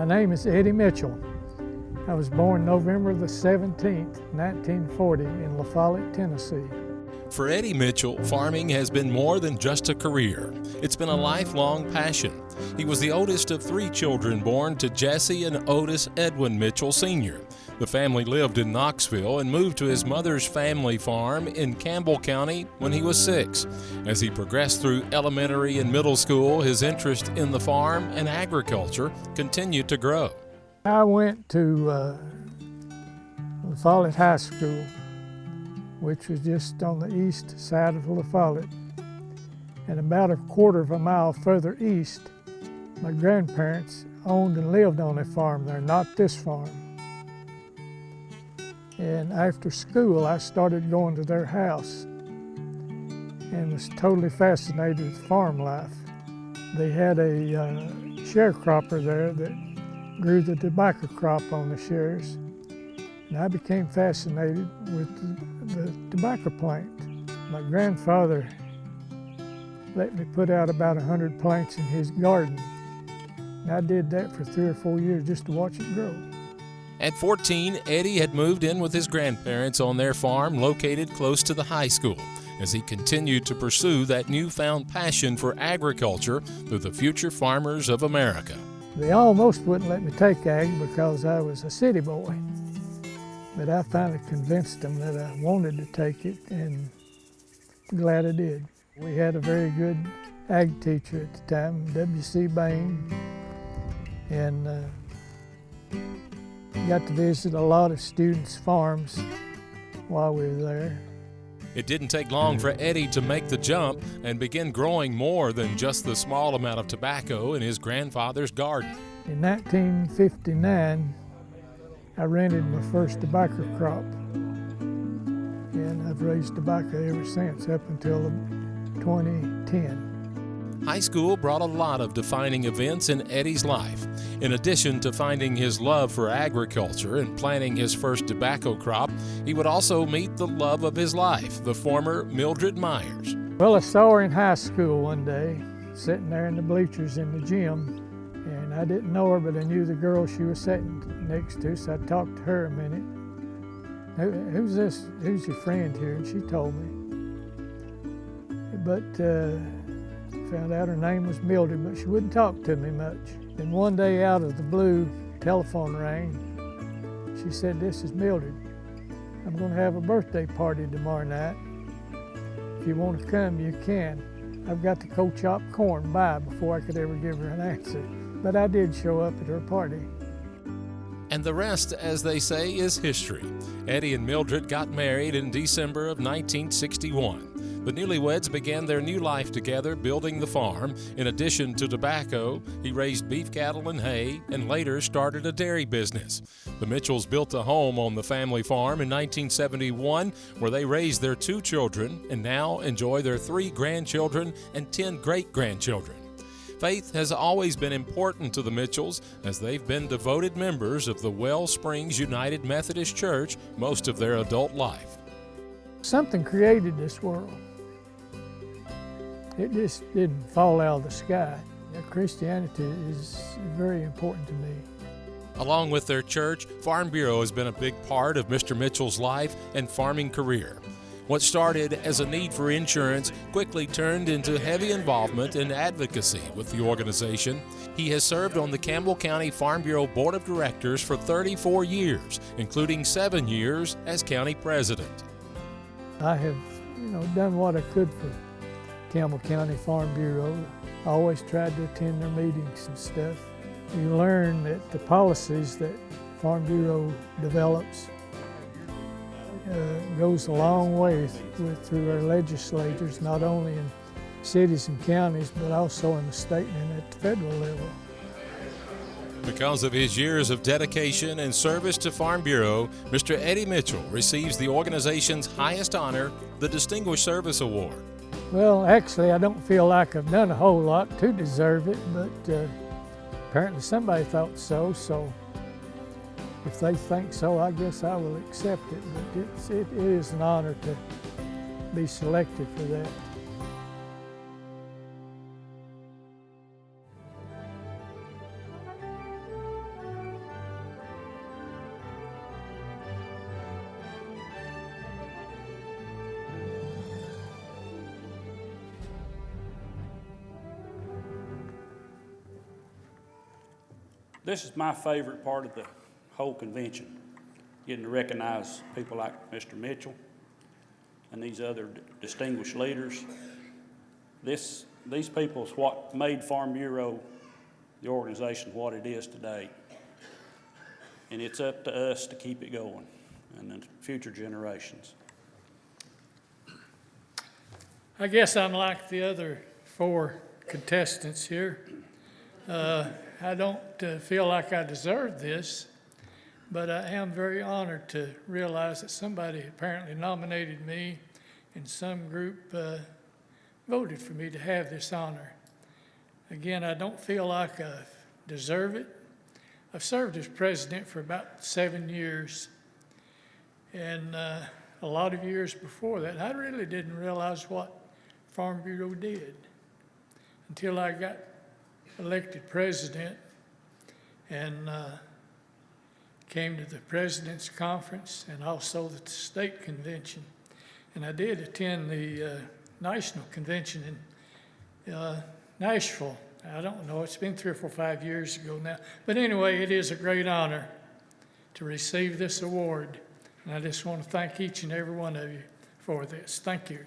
My name is Eddie Mitchell. I was born November the 17th, 1940 in La Follette, Tennessee. For Eddie Mitchell, farming has been more than just a career. It's been a lifelong passion. He was the oldest of 3 children born to Jesse and Otis Edwin Mitchell Sr. The family lived in Knoxville and moved to his mother's family farm in Campbell County when he was 6. As he progressed through elementary and middle school, his interest in the farm and agriculture continued to grow. I went to La Follette High School, which was just on the east side of La Follette. And about a quarter of a mile further east, my grandparents owned and lived on a farm there, not this farm. And after school, I started going to their house and was totally fascinated with farm life. They had a sharecropper there that grew the tobacco crop on the shares. And I became fascinated with the tobacco plant. My grandfather let me put out about 100 plants in his garden. And I did that for 3 or 4 years just to watch it grow. At 14, Eddie had moved in with his grandparents on their farm located close to the high school as he continued to pursue that newfound passion for agriculture through the Future Farmers of America. They almost wouldn't let me take ag because I was a city boy. But I finally convinced them that I wanted to take it, and I'm glad I did. We had a very good ag teacher at the time, W.C. Bain, and got to visit a lot of students' farms while we were there. It didn't take long for Eddie to make the jump and begin growing more than just the small amount of tobacco in his grandfather's garden. In 1959, I rented my first tobacco crop, and I've raised tobacco ever since, up until 2010. High school brought a lot of defining events in Eddie's life. In addition to finding his love for agriculture and planting his first tobacco crop, he would also meet the love of his life, the former Mildred Myers. Well, I saw her in high school one day, sitting there in the bleachers in the gym, and I didn't know her, but I knew the girl she was sitting next to, so I talked to her a minute. Who's this? Who's your friend here? And she told me. But found out her name was Mildred, but she wouldn't talk to me much. Then one day out of the blue, telephone rang. She said, "This is Mildred. I'm going to have a birthday party tomorrow night. If you want to come, you can. I've got to go chop corn by," before I could ever give her an answer. But I did show up at her party. And the rest, as they say, is history. Eddie and Mildred got married in December of 1961. The newlyweds began their new life together building the farm. In addition to tobacco, he raised beef cattle and hay and later started a dairy business. The Mitchells built a home on the family farm in 1971 where they raised their 2 children and now enjoy their 3 grandchildren and 10 great-grandchildren. Faith has always been important to the Mitchells as they've been devoted members of the Well Springs United Methodist Church most of their adult life. Something created this world. It just didn't fall out of the sky. Christianity is very important to me. Along with their church, Farm Bureau has been a big part of Mr. Mitchell's life and farming career. What started as a need for insurance quickly turned into heavy involvement and advocacy with the organization. He has served on the Campbell County Farm Bureau Board of Directors for 34 years, including 7 years as county president. I have, done what I could for Campbell County Farm Bureau. I always tried to attend their meetings and stuff. You learn that the policies that Farm Bureau develops goes a long way through our legislators, not only in cities and counties, but also in the state and at the federal level. Because of his years of dedication and service to Farm Bureau, Mr. Eddie Mitchell receives the organization's highest honor, the Distinguished Service Award. Well, actually, I don't feel like I've done a whole lot to deserve it, but apparently somebody thought so, so if they think so, I guess I will accept it. But it is an honor to be selected for that. This is my favorite part of the whole convention, getting to recognize people like Mr. Mitchell and these other distinguished leaders. These people is what made Farm Bureau, the organization, what it is today. And it's up to us to keep it going and the future generations. I guess I'm like the other 4 contestants here. I don't feel like I deserve this, but I am very honored to realize that somebody apparently nominated me and some group voted for me to have this honor. Again, I don't feel like I deserve it. I've served as president for about 7 years, and a lot of years before that, I really didn't realize what Farm Bureau did until I got elected president and came to the President's Conference and also the state convention. And I did attend the national convention in Nashville. I don't know, it's been 3 or 4 or 5 years ago now. But anyway, it is a great honor to receive this award. And I just want to thank each and every one of you for this. Thank you.